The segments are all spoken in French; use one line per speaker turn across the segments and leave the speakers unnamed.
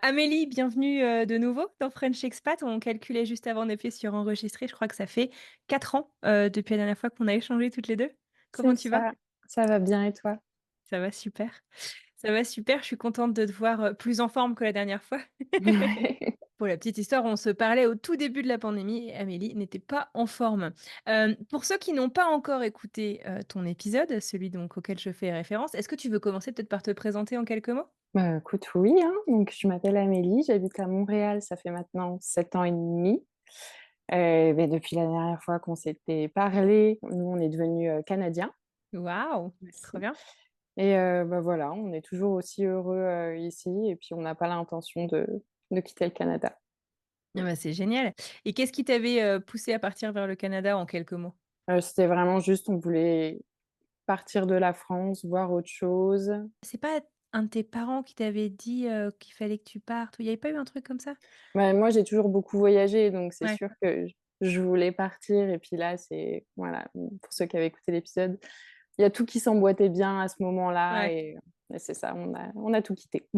Amélie, bienvenue de nouveau dans French Expat. On calculait juste avant d'appuyer sur enregistrer. Je crois que ça fait 4 ans depuis la dernière fois qu'on a échangé toutes les deux.
C'est
Comment tu vas?
ça, ça va bien et toi?
Ça va super. Ça va super. Je suis contente de te voir plus en forme que la dernière fois.
Ouais.
Pour la petite histoire, on se parlait au tout début de la pandémie et Amélie n'était pas en forme. Pour ceux qui n'ont pas encore écouté ton épisode, celui donc auquel je fais référence, est-ce que tu veux commencer peut-être par te présenter en quelques mots?
Bah, écoute, oui, hein, donc je m'appelle Amélie, j'habite à Montréal, ça fait maintenant 7 ans et demi. Beh, depuis la dernière fois qu'on s'était parlé, nous, on est devenus, canadiens
Waouh, trop
aussi
bien.
et bah, voilà, on est toujours aussi heureux, ici et puis on n'a pas l'intention de quitter le Canada.
Ah bah, c'est génial et qu'est-ce qui t'avait, poussé à partir vers le Canada en quelques mots?
C'était vraiment juste, on voulait partir de la France, voir autre chose.
C'est pas un de tes parents qui t'avait dit, qu'il fallait que tu partes ou il y avait pas eu un truc comme ça?
Bah, moi, j'ai toujours beaucoup voyagé, donc c'est
Ouais,
sûr que je voulais partir et puis là, c'est voilà, pour ceux qui avaient écouté l'épisode, il y a tout qui s'emboîtait bien à ce moment-là
ouais.
et c'est ça, on a tout quitté.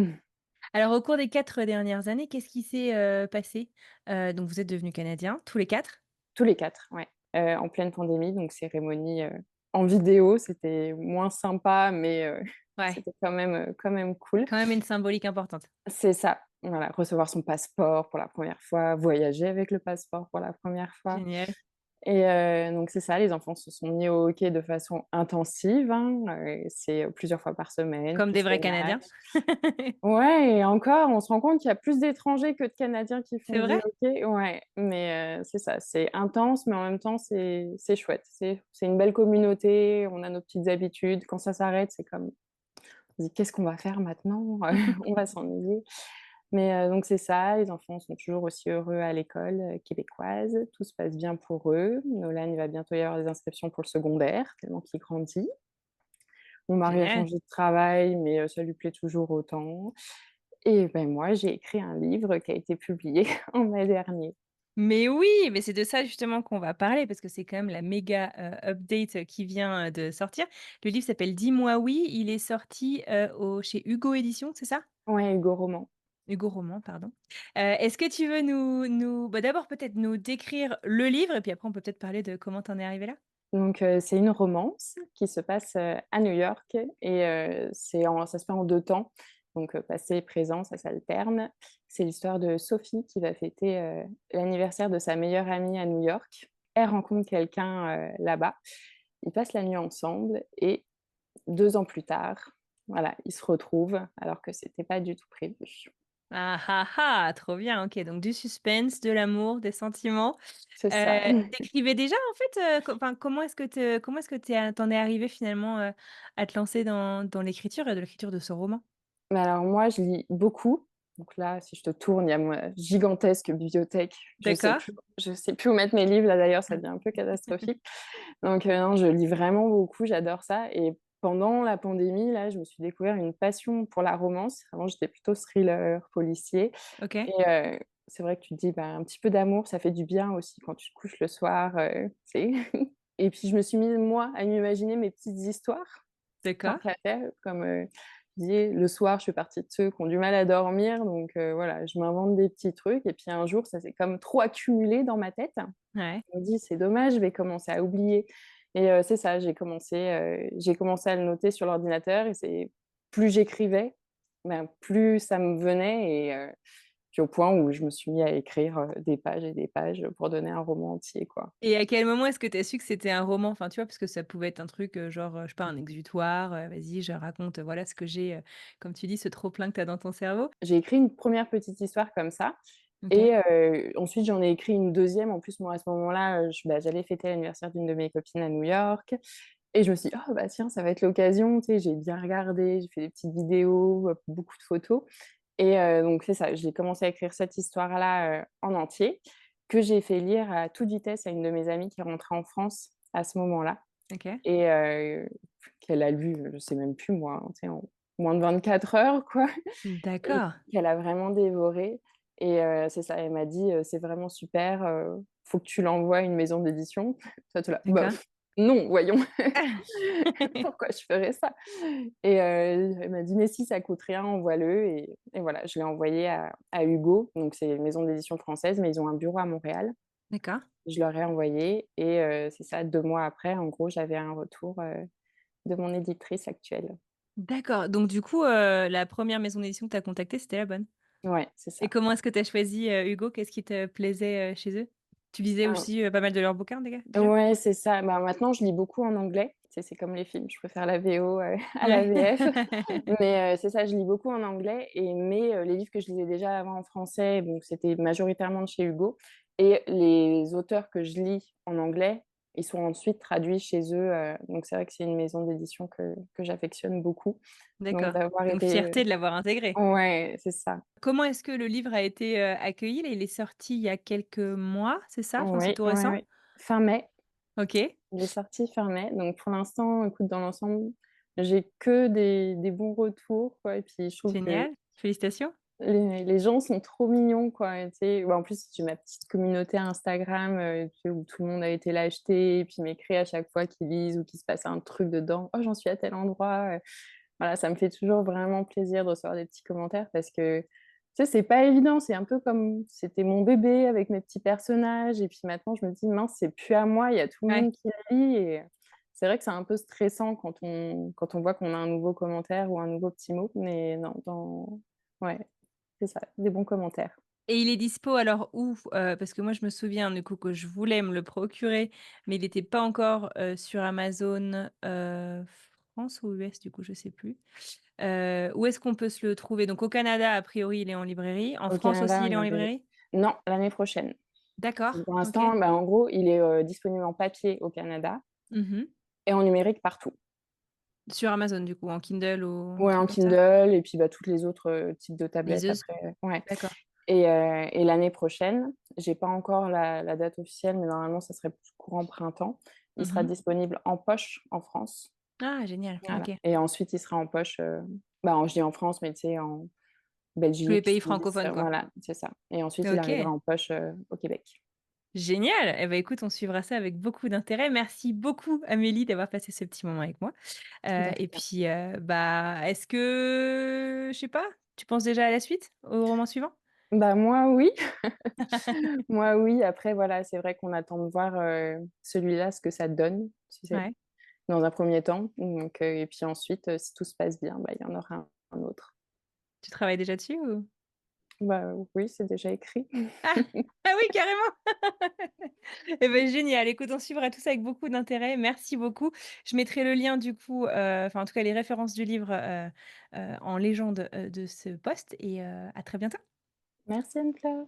Alors au cours des 4 dernières années, qu'est-ce qui s'est, passé? Donc vous êtes devenus canadiens tous les 4.
Tous les 4, ouais, en pleine pandémie, donc cérémonie, en vidéo, c'était moins sympa, mais
Ouais,
c'était quand même cool.
quand même une symbolique importante.
C'est ça, voilà, recevoir son passeport pour la première fois, voyager avec le passeport pour la première fois.
Génial.
Et donc c'est ça, les enfants se sont mis au hockey de façon intensive, hein, c'est plusieurs fois par semaine,
Comme
plus
des vrais
les
Canadiens.
matchs. Ouais et encore, on se rend compte qu'il y a plus d'étrangers que de Canadiens qui font
C'est
du
vrai?
hockey. Ouais, mais c'est ça, c'est intense, mais en même temps, c'est chouette. C'est une belle communauté, on a nos petites habitudes. Quand ça s'arrête, c'est comme on se dit: «Qu'est-ce qu'on va faire maintenant?» On va s'ennuyer. Mais donc c'est ça, les enfants sont toujours aussi heureux à l'école, québécoise. Tout se passe bien pour eux. Nolan, il va bientôt y avoir des inscriptions pour le secondaire, tellement qu'il grandit. Mon mari a
Génial.
changé de travail, mais ça lui plaît toujours autant. Et ben moi, j'ai écrit un livre qui a été publié en mai dernier.
Mais oui, mais c'est de ça justement qu'on va parler parce que c'est quand même la méga, update, qui vient, de sortir. Le livre s'appelle «Dis-moi oui», il est sorti, au chez Hugo Éditions, c'est ça?
Ouais, Hugo Roman.
Hugo Roman, pardon. Est-ce que tu veux bah, d'abord peut-être nous décrire le livre et puis après on peut peut-être parler de comment tu en es arrivé là?
Donc c'est une romance qui se passe, à New York et ça se fait en 2 temps, donc passé et présent, ça s'alterne. C'est l'histoire de Sophie qui va fêter, l'anniversaire de sa meilleure amie à New York. Elle rencontre quelqu'un, là-bas. Ils passent la nuit ensemble et 2 ans plus tard, voilà, ils se retrouvent alors que c'était pas du tout prévu.
Ah ah ah! Trop bien, OK, donc du suspense, de l'amour, des sentiments.
C'est ça.
Tu déjà en fait, enfin comment est-ce que tu es arrivé finalement, à te lancer dans l'écriture et de l'écriture de ce roman?
Mais alors moi, je lis beaucoup. Donc là, si je te tourne, il y a ma gigantesque bibliothèque.
D'accord.
Je sais plus où mettre mes livres là d'ailleurs, ça devient un peu catastrophique. Donc non, je lis vraiment beaucoup, j'adore ça et pendant la pandémie, là, je me suis découvert une passion pour la romance. Avant, j'étais plutôt thriller, policier
OK.
et c'est vrai que tu te dis, bah, un petit peu d'amour, ça fait du bien aussi quand tu te couches le soir, c'est et puis je me suis mise, moi, à m'imaginer mes petites histoires, tant
D'accord.
qu'à faire, comme, je disais, le soir, je fais partie de ceux qui ont du mal à dormir, donc voilà, je m'invente des petits trucs et puis un jour, ça s'est comme trop accumulé dans ma tête.
Ouais.
Je me dis: «C'est dommage, je vais commencer à oublier» et c'est ça, j'ai commencé à le noter sur l'ordinateur et c'est plus j'écrivais, ben, plus ça me venait et puis au point où je me suis mis à écrire, des pages et des pages pour donner un roman entier, quoi.
Et à quel moment est-ce que tu as su que c'était un roman? Enfin, tu vois? Parce que ça pouvait être un truc, genre, je sais pas, un exutoire, vas-y, je raconte, voilà ce que j'ai, comme tu dis, ce trop plein que tu as dans ton cerveau.
J'ai écrit une première petite histoire comme ça
OK.
et ensuite j'en ai écrit une deuxième. En plus, moi, à ce moment-là, j'allais fêter l'anniversaire d'une de mes copines à New York et je me suis dit: «Oh bah tiens, ça va être l'occasion», tu sais? J'ai bien regardé, j'ai fait des petites vidéos, beaucoup de photos et donc c'est ça, j'ai commencé à écrire cette histoire-là, en entier, que j'ai fait lire à toute vitesse à une de mes amies qui rentrait en France à ce moment-là
OK.
et qu'elle a lu, je sais même plus moi, hein, tu sais, en moins de 24 heures, quoi et
D'accord.
qu'elle a vraiment dévoré et c'est ça, elle m'a dit: «C'est vraiment super, faut que tu l'envoies à une maison d'édition». Toi, tu es là:
D'accord.
«Bof». Non, voyons, pourquoi je ferais ça? Et elle m'a dit: «Mais si, ça coûte rien, envoie-le» et voilà, je l'ai envoyé à Hugo, donc c'est une maison d'édition française, mais ils ont un bureau à Montréal.
D'accord.
Je leur ai envoyé et c'est ça, 2 mois après, en gros, j'avais un retour, de mon éditrice actuelle.
D'accord, donc du coup, la première maison d'édition que tu as contactée, c'était la bonne?
Ouais, c'est
Et
ça.
comment est-ce que tu as choisi, Hugo? Qu'est-ce qui te plaisait, chez eux? Tu lisais
Ah,
aussi, pas mal de leurs bouquins déjà?
ouais, c'est ça. Bah, maintenant, je lis beaucoup en anglais. Tu sais, c'est comme les films, je préfère la VO, à la
Ouais.
VF. Mais c'est ça, je lis beaucoup en anglais les livres que je lisais déjà avant en français, donc c'était majoritairement de chez Hugo et les auteurs que je lis en anglais, ils sont ensuite traduits chez eux, donc c'est vrai que c'est une maison d'édition que j'affectionne beaucoup. Donc
D'accord,
d'avoir
donc
été,
fierté de l'avoir intégré.
ouais, c'est ça.
Comment est-ce que le livre a été, accueilli? Là, il est sorti il y a quelques mois, c'est ça? Enfin, c'est
Oui,
tout
oui,
récent?
oui. Fin mai,
OK,
il est sorti fin mai, donc pour l'instant, écoute, dans l'ensemble, j'ai que des bons retours, quoi et puis je trouve que
génial, félicitations.
les gens sont trop mignons, quoi et tu sais, bah, en plus, j'ai ma petite communauté Instagram, tu sais, où tout le monde a été l'acheter et puis m'écrit à chaque fois qu'ils lisent ou qu'il se passe un truc dedans: «Oh, j'en suis à tel endroit», voilà, ça me fait toujours vraiment plaisir de recevoir des petits commentaires parce que, tu sais, c'est pas évident. C'est un peu comme c'était mon bébé avec mes petits personnages et puis maintenant je me dis: «Mince, c'est plus à moi, il y a tout le
Ouais.
monde qui le lit» et c'est vrai que c'est un peu stressant quand on voit qu'on a un nouveau commentaire ou un nouveau petit mot, mais non, ouais, c'est ça, des bons commentaires.
Et il est dispo alors où? Parce que moi je me souviens du coup que je voulais me le procurer, mais il était pas encore, sur Amazon, France ou US du coup, je sais plus. Où est-ce qu'on peut se le trouver? Donc au Canada, a priori, il est en librairie. En
Au
France
Canada,
aussi,
en
il est en
librairie.
librairie?
Non, l'année prochaine.
D'accord,
Pour
OK.
l'instant, bah, en gros, il est, disponible en papier au Canada
Mmh.
et en numérique partout.
Sur Amazon du coup, en Kindle ou un
Ouais,
truc
en
comme ça?
Kindle et puis, bah, toutes les autres, types de tablettes
Liseuse?
après, ouais
D'accord.
et l'année prochaine, j'ai pas encore la date officielle, mais normalement, ça serait plus courant printemps. Il sera
Mmh.
disponible en poche en France,
Ah génial,
voilà
OK.
et ensuite il sera en poche, bah, je dis en France, mais tu sais, en
Tous les
Belgique,
pays
Suisse,
francophones quoi?
voilà, c'est ça et ensuite il arrivera
OK.
en poche, au Québec.
Génial! Eh ben, écoute, on suivra ça avec beaucoup d'intérêt. Merci beaucoup Amélie d'avoir passé ce petit moment avec moi.
De
Et
rien.
puis, bah, est-ce que je sais pas, tu penses déjà à la suite? Au roman suivant?
Bah, moi oui, moi oui, après voilà, c'est vrai qu'on attend de voir, celui-là, ce que ça donne, tu sais?
Ouais.
Dans un premier temps, donc et puis ensuite, si tout se passe bien, bah, il y en aura un autre.
Tu travailles déjà dessus ou?
Bah, oui, c'est déjà écrit.
Ah! Ah oui, carrément! Eh ben, génial. Écoute, on suivra tout ça avec beaucoup d'intérêt. Merci beaucoup. Je mettrai le lien du coup, enfin, en tout cas, les références du livre, en légende, de ce post et à très bientôt.
Merci Anne-Claire.